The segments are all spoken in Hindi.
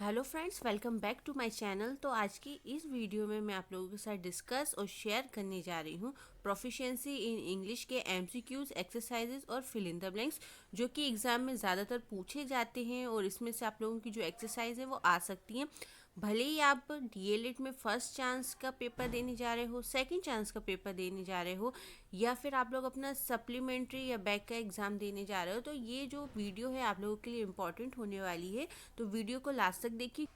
Hello friends, welcome back to my channel. तो आज की इस वीडियो में मैं आप लोगों के साथ डिस्कस और शेयर करने जा रही हूँ प्रोफिशिएंसी इन इंग्लिश के एमसीक्यूज, एक्सरसाइजेज और फिल इन द ब्लैंक्स जो कि एग्ज़ाम में ज़्यादातर पूछे जाते हैं। और इसमें से आप लोगों की जो एक्सरसाइज है वो आ सकती हैं, भले ही आप डीएलएड में फर्स्ट चांस का पेपर देने जा रहे हो, सेकंड चांस का पेपर देने जा रहे हो, या फिर आप लोग अपना सप्लीमेंट्री या बैक का एग्ज़ाम देने जा रहे हो। तो ये जो वीडियो है आप लोगों के लिए इम्पॉर्टेंट होने वाली है। तो वीडियो को लास्ट तक देखिए,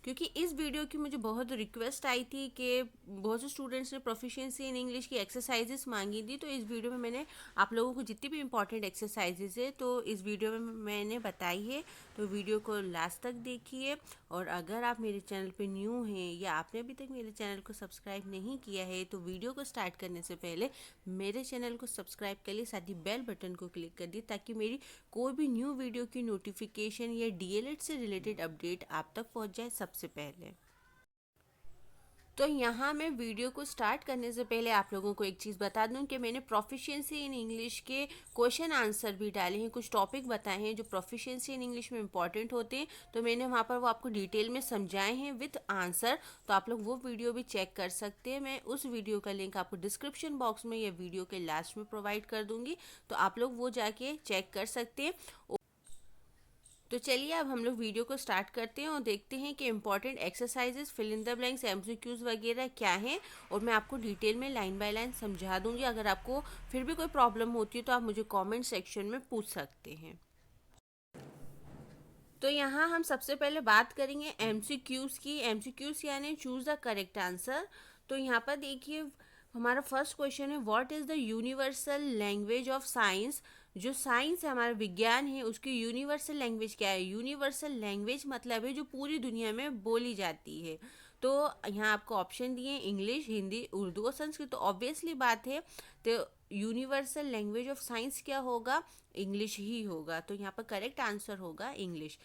क्योंकि इस वीडियो की मुझे बहुत रिक्वेस्ट आई थी कि बहुत से स्टूडेंट्स ने प्रोफिशिएंसी इन इंग्लिश की एक्सरसाइजेस मांगी थी। तो इस वीडियो में मैंने आप लोगों को जितनी भी इंपॉर्टेंट एक्सरसाइजेस है तो इस वीडियो में मैंने बताई है। तो वीडियो को लास्ट तक देखिए। और अगर आप मेरे चैनल पे न्यू हैं या आपने अभी तक मेरे चैनल को सब्सक्राइब नहीं किया है तो वीडियो को स्टार्ट करने से पहले मेरे चैनल को सब्सक्राइब कर लिए, साथ ही बेल बटन को क्लिक कर दिए ताकि मेरी कोई भी न्यू वीडियो की नोटिफिकेशन या डीएलएड से रिलेटेड अपडेट आप तक पहुंच जाए सबसे पहले। तो यहाँ मैं वीडियो को स्टार्ट करने से पहले आप लोगों को एक चीज़ बता दूं कि मैंने प्रोफिशिएंसी इन इंग्लिश के क्वेश्चन आंसर भी डाले हैं, कुछ टॉपिक बताए हैं जो प्रोफिशिएंसी इन इंग्लिश में इंपॉर्टेंट होते हैं। तो मैंने वहाँ पर वो आपको डिटेल में समझाए हैं विद आंसर। तो आप लोग वो वीडियो भी चेक कर सकते हैं। मैं उस वीडियो का लिंक आपको डिस्क्रिप्शन बॉक्स में या वीडियो के लास्ट में प्रोवाइड कर दूँगी, तो आप लोग वो जाके चेक कर सकते हैं। तो चलिए अब हम लोग वीडियो को स्टार्ट करते हैं और देखते हैं कि important exercises, fill in the blanks, MCQs वगैरह क्या हैं। और मैं आपको डिटेल में लाइन बाय लाइन समझा दूंगी। अगर आपको फिर भी कोई प्रॉब्लम होती है तो आप मुझे कमेंट सेक्शन में पूछ सकते हैं। तो यहाँ हम सबसे पहले बात करेंगे एमसीक्यूज की। एमसीक्यूज यानी चूज द करेक्ट आंसर। तो यहाँ पर देखिए, हमारा फर्स्ट क्वेश्चन है, what is the universal language of science. जो साइंस है, हमारा विज्ञान है, उसकी यूनिवर्सल लैंग्वेज क्या है। यूनिवर्सल लैंग्वेज मतलब है जो पूरी दुनिया में बोली जाती है। तो यहाँ आपको ऑप्शन दिए इंग्लिश, हिंदी, उर्दू और संस्कृत। तो ऑब्वियसली बात है, तो यूनिवर्सल लैंग्वेज ऑफ साइंस क्या होगा, इंग्लिश ही होगा। तो यहाँ पर करेक्ट आंसर होगा इंग्लिश।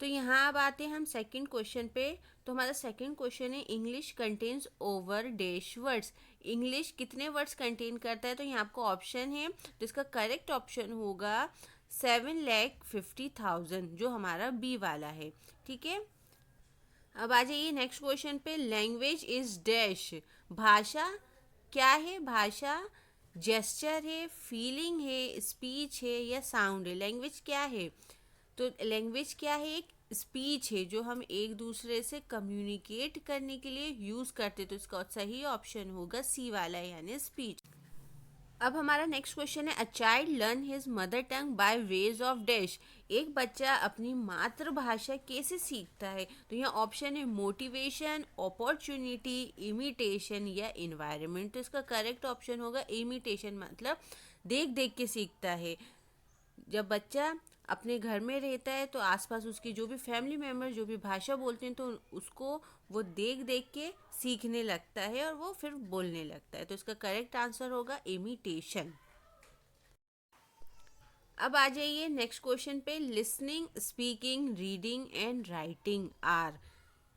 तो यहाँ अब आते हैं हम सेकंड क्वेश्चन पे। तो हमारा सेकंड क्वेश्चन है, English contains over dash words. English कितने वर्ड्स कंटेन करता है। तो यहाँ आपको ऑप्शन है, तो इसका करेक्ट ऑप्शन होगा 7,50,000, जो हमारा बी वाला है। ठीक है, अब आ जाइए नेक्स्ट क्वेश्चन पे। Language is dash. भाषा क्या है। भाषा जेस्चर है, फीलिंग है, स्पीच है या साउंड है। लैंग्वेज क्या है। तो लैंग्वेज क्या है, एक स्पीच है जो हम एक दूसरे से कम्युनिकेट करने के लिए यूज़ करते। तो इसका सही ऑप्शन होगा सी वाला, यानी स्पीच। अब हमारा नेक्स्ट क्वेश्चन है, a child learn his mother tongue by ways of dash. एक बच्चा अपनी मातृभाषा कैसे सीखता है। तो यहाँ ऑप्शन है मोटिवेशन, अपॉर्चुनिटी, इमिटेशन या इन्वायरमेंट। तो इसका करेक्ट ऑप्शन होगा इमिटेशन, मतलब देख देख के सीखता है। जब बच्चा अपने घर में रहता है तो आसपास उसकी जो भी फैमिली मेम्बर जो भी भाषा बोलते हैं तो उसको वो देख देख के सीखने लगता है और वो फिर बोलने लगता है। तो इसका करेक्ट आंसर होगा इमिटेशन। अब आ जाइए नेक्स्ट क्वेश्चन पे। Listening, speaking, reading and writing are.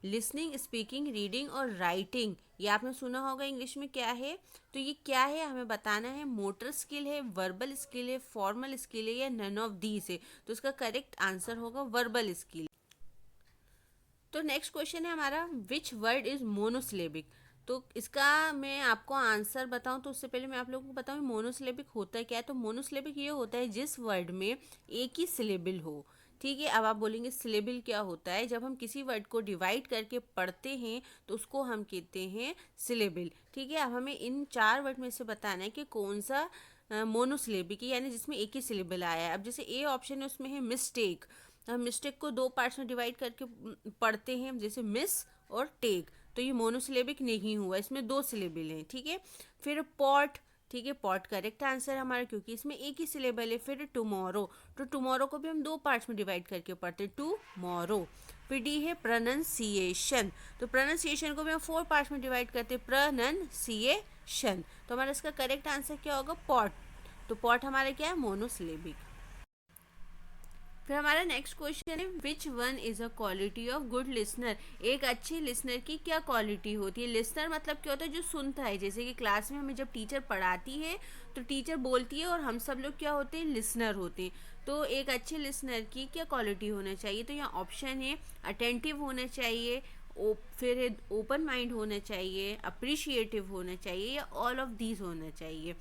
Listening, speaking, reading और राइटिंग, ये आपने सुना होगा इंग्लिश में क्या है। तो ये क्या है हमें बताना है। मोटर स्किल है, वर्बल स्किल है, फॉर्मल स्किल है या नन ऑफ दीज है। तो इसका करेक्ट आंसर होगा वर्बल स्किल। तो नेक्स्ट क्वेश्चन है हमारा, विच वर्ड इज मोनोसिलेबिक। तो इसका मैं आपको आंसर बताऊं तो उससे पहले मैं आप लोगों को बताऊं मोनोसिलेबिक होता है क्या है। तो मोनोसिलेबिक ये होता है जिस वर्ड में एक ही सिलेबल हो। ठीक है, अब आप बोलेंगे सिलेबल क्या होता है। जब हम किसी वर्ड को डिवाइड करके पढ़ते हैं तो उसको हम कहते हैं सिलेबल। ठीक है, अब हमें इन चार वर्ड में से बताना है कि कौन सा मोनोसिलेबिक है, यानी जिसमें एक ही सिलेबल आया है। अब जैसे ए ऑप्शन है, उसमें है मिस्टेक। हम मिस्टेक को दो पार्ट्स में डिवाइड करके पढ़ते हैं, जैसे मिस और टेक। तो ये मोनोसिलेबिक नहीं हुआ, इसमें दो सिलेबल हैं। ठीक है, फिर पॉट। ठीक है, पॉट करेक्ट आंसर हमारा, क्योंकि इसमें एक ही सिलेबल है। फिर टुमारो, तो टुमारो को भी हम दो पार्ट्स में डिवाइड करके पढ़ते हैं, टुमारो। फिर डी है प्रोनाउंसिएशन। तो प्रोनाउंसिएशन को भी हम फोर पार्ट्स में डिवाइड करते हैं, प्रोनाउंसिएशन। तो हमारा इसका करेक्ट आंसर क्या होगा, पॉट। तो पॉट हमारा क्या है, मोनोसिलेबिक। फिर हमारा नेक्स्ट क्वेश्चन है, which one is a quality of good listener. एक अच्छे लिसनर की क्या क्वालिटी होती है। लिसनर मतलब क्या होता है, जो सुनता है। जैसे कि क्लास में हमें जब टीचर पढ़ाती है तो टीचर बोलती है और हम सब लोग क्या होते हैं, लिसनर होते हैं। तो एक अच्छे लिसनर की क्या क्वालिटी होना चाहिए, तो यहाँ ऑप्शन है अटेंटिव होना चाहिए, फिर है ओपन माइंड होना चाहिए, अप्रिशिएटिव होना चाहिए, या ऑल ऑफ दीज होना चाहिए।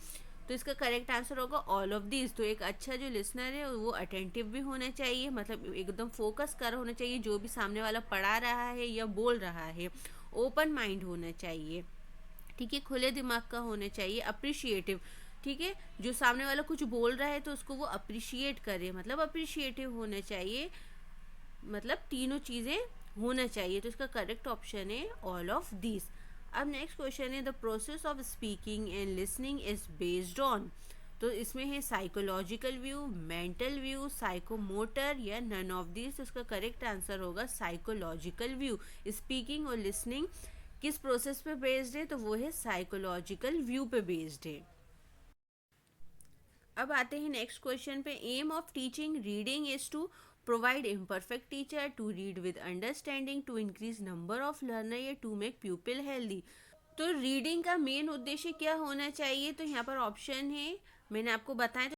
तो इसका करेक्ट आंसर होगा ऑल ऑफ दीज। तो एक अच्छा जो लिसनर है वो अटेंटिव भी होना चाहिए, मतलब एकदम फोकस कर होना चाहिए जो भी सामने वाला पढ़ा रहा है या बोल रहा है। ओपन माइंड होना चाहिए, ठीक है, खुले दिमाग का होना चाहिए। अप्रिशिएटिव, ठीक है, जो सामने वाला कुछ बोल रहा है तो उसको वो अप्रिशिएट करे, मतलब अप्रिशिएटिव होना चाहिए, मतलब तीनों चीज़ें होना चाहिए। तो इसका करेक्ट ऑप्शन है ऑल ऑफ दिस। अब नेक्स्ट क्वेश्चन है the process of speaking and listening is based on. तो इसमें है psychological view, mental view, psychomotor, या नन ऑफ दिस। तो इसका करेक्ट आंसर होगा साइकोलॉजिकल व्यू। स्पीकिंग और लिसनिंग किस प्रोसेस पे बेस्ड है, तो वो है साइकोलॉजिकल व्यू पे बेस्ड है। अब आते हैं नेक्स्ट क्वेश्चन पे। Aim of teaching reading is to provide imperfect teacher, to read with understanding, to increase number of learner, या टू मेक प्यूपिल हेल्दी। तो रीडिंग का मेन उद्देश्य क्या होना चाहिए, तो यहाँ पर ऑप्शन है मैंने आपको बताया।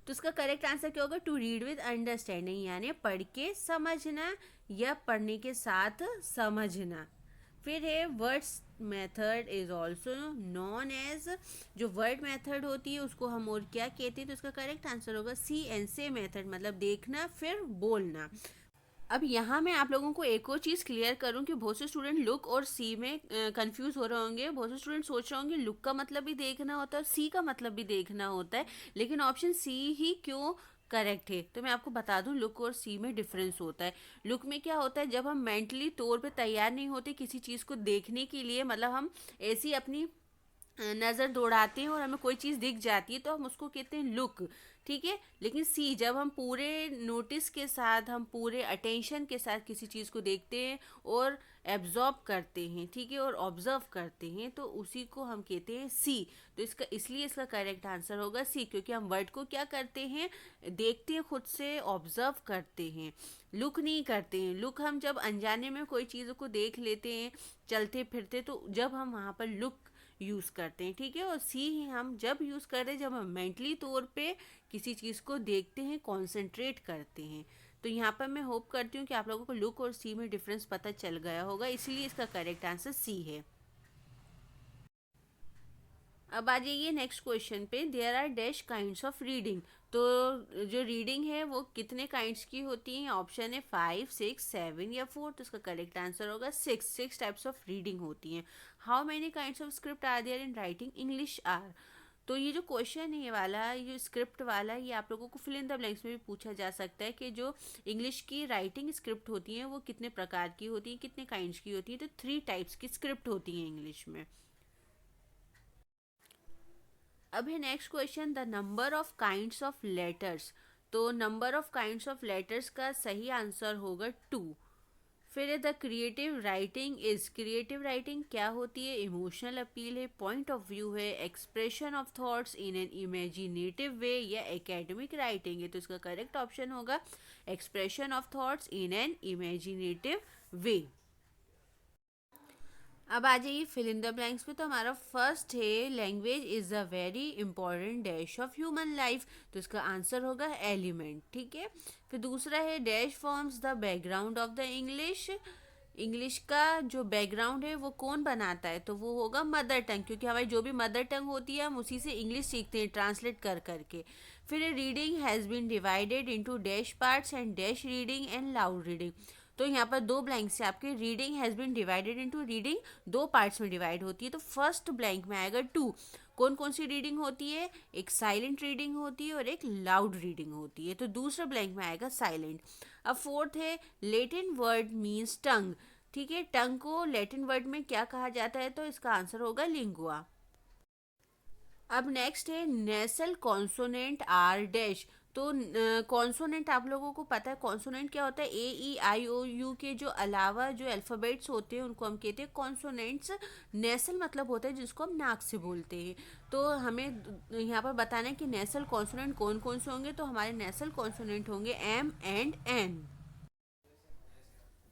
तो इसका करेक्ट आंसर क्या होगा, टू रीड विद अंडरस्टैंडिंग, यानी पढ़ के समझना या पढ़ने के साथ समझना। फिर है words method is also known as. जो वर्ड मेथड होती है उसको हम और क्या कहते हैं, तो इसका करेक्ट आंसर होगा सी एंड से मेथड, मतलब देखना फिर बोलना। अब यहाँ मैं आप लोगों को एक और चीज़ क्लियर करूँ कि बहुत से स्टूडेंट लुक और सी में कंफ्यूज हो रहे होंगे। बहुत से स्टूडेंट सोच रहे होंगे लुक का मतलब भी देखना होता है और सी का मतलब भी देखना होता है, लेकिन ऑप्शन सी ही क्यों करेक्ट है। तो मैं आपको बता दूं लुक और सी में डिफरेंस होता है। लुक में क्या होता है, जब हम मेंटली तौर पे तैयार नहीं होते किसी चीज़ को देखने के लिए, मतलब हम ऐसी अपनी नज़र दौड़ाते हैं और हमें कोई चीज़ दिख जाती है तो हम उसको कहते हैं लुक, ठीक है। लेकिन सी, जब हम पूरे नोटिस के साथ, हम पूरे अटेंशन के साथ किसी चीज़ को देखते हैं और एब्जॉर्ब करते हैं, ठीक है, और ऑब्जर्व करते हैं, तो उसी को हम कहते हैं सी। तो इसका इसलिए इसका करेक्ट आंसर होगा सी, क्योंकि हम वर्ड को क्या करते हैं, देखते हैं, खुद से ऑब्जर्व करते हैं, लुक नहीं करते हैं। लुक हम जब अनजाने में कोई चीज़ों को देख लेते हैं चलते फिरते, तो जब हम वहाँ पर लुक यूज़ करते हैं, ठीक है। और सी हम जब यूज़ करते हैं जब हम मेंटली तौर पे किसी चीज़ को देखते हैं, कॉन्सेंट्रेट करते हैं। तो यहाँ पर मैं होप करती हूँ कि आप लोगों को लुक और सी में डिफरेंस पता चल गया होगा, इसलिए इसका करेक्ट आंसर सी है। अब आ जाइए नेक्स्ट क्वेश्चन पे। There are dash kinds of reading. तो जो रीडिंग है वो कितने काइंड्स की होती हैं, ऑप्शन है 5, 6, 7 या 4। तो इसका करेक्ट आंसर होगा 6 टाइप्स ऑफ रीडिंग होती हैं। How many kinds of script are there in writing English are. तो ये जो क्वेश्चन है ये वाला, ये स्क्रिप्ट वाला, ये आप लोगों को फिल इन द ब्लैंक्स में भी पूछा जा सकता है कि जो इंग्लिश की राइटिंग स्क्रिप्ट होती हैं वो कितने प्रकार की होती हैं, कितने काइंड्स की होती हैं। तो 3 टाइप्स की स्क्रिप्ट होती हैं इंग्लिश में। अब है next question, the number of kinds of letters. तो number of kinds of letters का सही आंसर होगा 2। फिर है the creative writing is. Creative writing क्या होती है, इमोशनल अपील है, पॉइंट ऑफ व्यू है, expression of thoughts in an imaginative way, या एकेडमिक राइटिंग है। तो इसका करेक्ट ऑप्शन होगा expression of thoughts in an imaginative way. अब आ जाइए फिल इन द ब्लैंक्स पे। तो हमारा फर्स्ट है language is a very important dash of human life. तो इसका आंसर होगा एलिमेंट, ठीक है। फिर दूसरा है dash forms the background of the English. English का जो बैकग्राउंड है वो कौन बनाता है, तो वो होगा मदर टंग, क्योंकि हमारी जो भी मदर टंग होती है हम उसी से इंग्लिश सीखते हैं ट्रांसलेट कर करके। फिर reading has been divided into dash parts and dash reading and loud reading. तो यहाँ पर 2 ब्लैंक्स से आपके reading has been divided into, reading 2 parts में डिवाइड होती है। तो फर्स्ट ब्लैंक में आएगा 2। कौन कौन सी रीडिंग होती है, एक साइलेंट रीडिंग होती है और एक लाउड रीडिंग होती है। तो दूसरा ब्लैंक में आएगा साइलेंट। अब फोर्थ है लैटिन वर्ड मीन्स टंग, ठीक है। टंग को लैटिन वर्ड में क्या कहा जाता है, तो इसका आंसर होगा लिंगुआ। अब नेक्स्ट है नेसल कॉन्सोनेंट आर डैश। तो कॉन्सोनेंट आप लोगों को पता है कॉन्सोनेंट क्या होता है, A E I O U के जो अलावा जो अल्फ़ाबेट्स होते हैं उनको हम कहते हैं कॉन्सोनेंट्स। नेसल मतलब होता है जिसको हम नाक से बोलते हैं। तो हमें यहाँ पर बताना है कि नेसल कॉन्सोनेंट कौन कौन से होंगे। तो हमारे नेसल कॉन्सोनेंट होंगे M एंड N।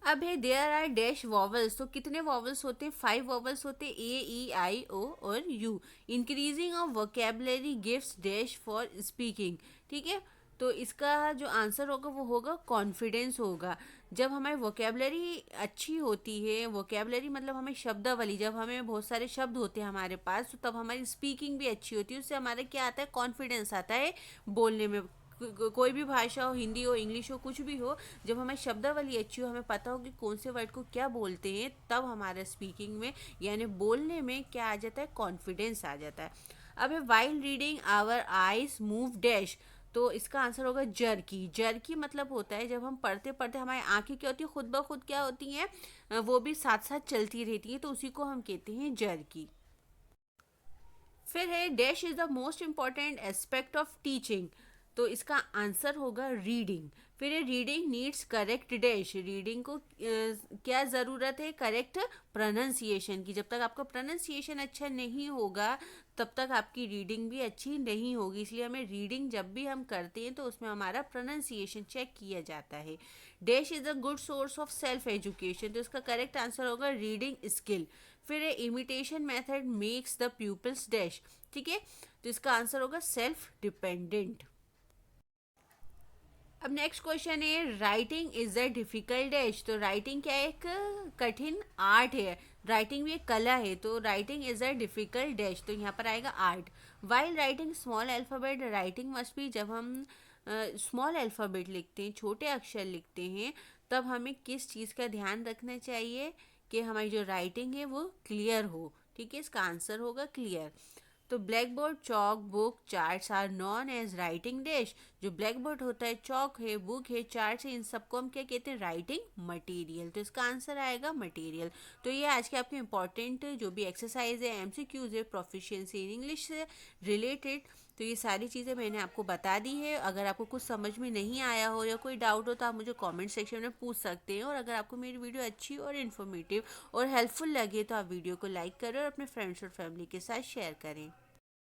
अब है देयर आर डैश वॉवल्स। तो कितने वॉवल्स होते हैं, 5 वॉवल्स होते हैं, A E I O और U। Increasing of vocabulary gives dash for speaking, ठीक है। तो इसका जो आंसर होगा वो होगा कॉन्फिडेंस होगा। जब हमारी वोकेबलरी अच्छी होती है, वोकेबलरी मतलब हमें शब्दावली, जब हमें बहुत सारे शब्द होते हैं हमारे पास, तो तब हमारी स्पीकिंग भी अच्छी होती है, उससे हमारा क्या आता है, कॉन्फिडेंस आता है बोलने में। कोई भी भाषा हो, हिंदी हो, इंग्लिश हो, कुछ भी हो, जब हमें शब्दावली अच्छी हो, हमें पता हो कि कौन से वर्ड को क्या बोलते हैं, तब हमारा स्पीकिंग में यानी बोलने में क्या आ जाता है, कॉन्फिडेंस आ जाता है। अब while reading our eyes move dash, तो इसका आंसर होगा जर्की। जर्की मतलब होता है जब हम पढ़ते पढ़ते हमारी आंखें क्या होती है, खुद ब खुद क्या होती हैं, वो भी साथ साथ चलती रहती हैं, तो उसी को हम कहते हैं जर्की। फिर है dash is the most important aspect of teaching, तो इसका आंसर होगा रीडिंग। फिर है reading needs correct dash, reading को क्या ज़रूरत है, करेक्ट प्रोनाउंसिएशन की। जब तक आपका प्रोनाउंसिएशन अच्छा नहीं होगा तब तक आपकी रीडिंग भी अच्छी नहीं होगी, इसलिए हमें रीडिंग जब भी हम करते हैं तो उसमें हमारा प्रोनाउंसिएशन चेक किया जाता है। Dash is a good source of self education, तो इसका करेक्ट आंसर होगा रीडिंग स्किल। फिर imitation method makes the people's dash, ठीक है, तो इसका आंसर होगा सेल्फ डिपेंडेंट। अब नेक्स्ट क्वेश्चन है writing is a difficult dash, तो राइटिंग क्या एक कठिन आर्ट है, राइटिंग भी एक कला है, तो writing is a difficult dash, तो यहाँ पर आएगा art. While writing small alphabet, writing must be, जब हम स्मॉल अल्फ़ाबेट लिखते हैं, छोटे अक्षर लिखते हैं, तब हमें किस चीज़ का ध्यान रखना चाहिए कि हमारी जो राइटिंग है वो क्लियर हो, ठीक है, इसका आंसर होगा क्लियर। तो blackboard, chalk, book, charts are known as writing dash, जो ब्लैक बोर्ड होता है, चौक है, बुक है, चार्ट्स है, इन सबको हम क्या कहते हैं, राइटिंग मटेरियल, तो इसका आंसर आएगा मटेरियल। तो ये आज के आपके इंपॉर्टेंट जो भी एक्सरसाइज है, एमसीक्यूज है, प्रोफिशिएंसी इन इंग्लिश से रिलेटेड, तो ये सारी चीज़ें मैंने आपको बता दी है। अगर आपको कुछ समझ में नहीं आया हो या कोई डाउट हो तो आप मुझे कमेंट सेक्शन में पूछ सकते हैं, और अगर आपको मेरी वीडियो अच्छी और इन्फॉर्मेटिव और हेल्पफुल लगे तो आप वीडियो को लाइक करें और अपने फ्रेंड्स और फैमिली के साथ शेयर करें।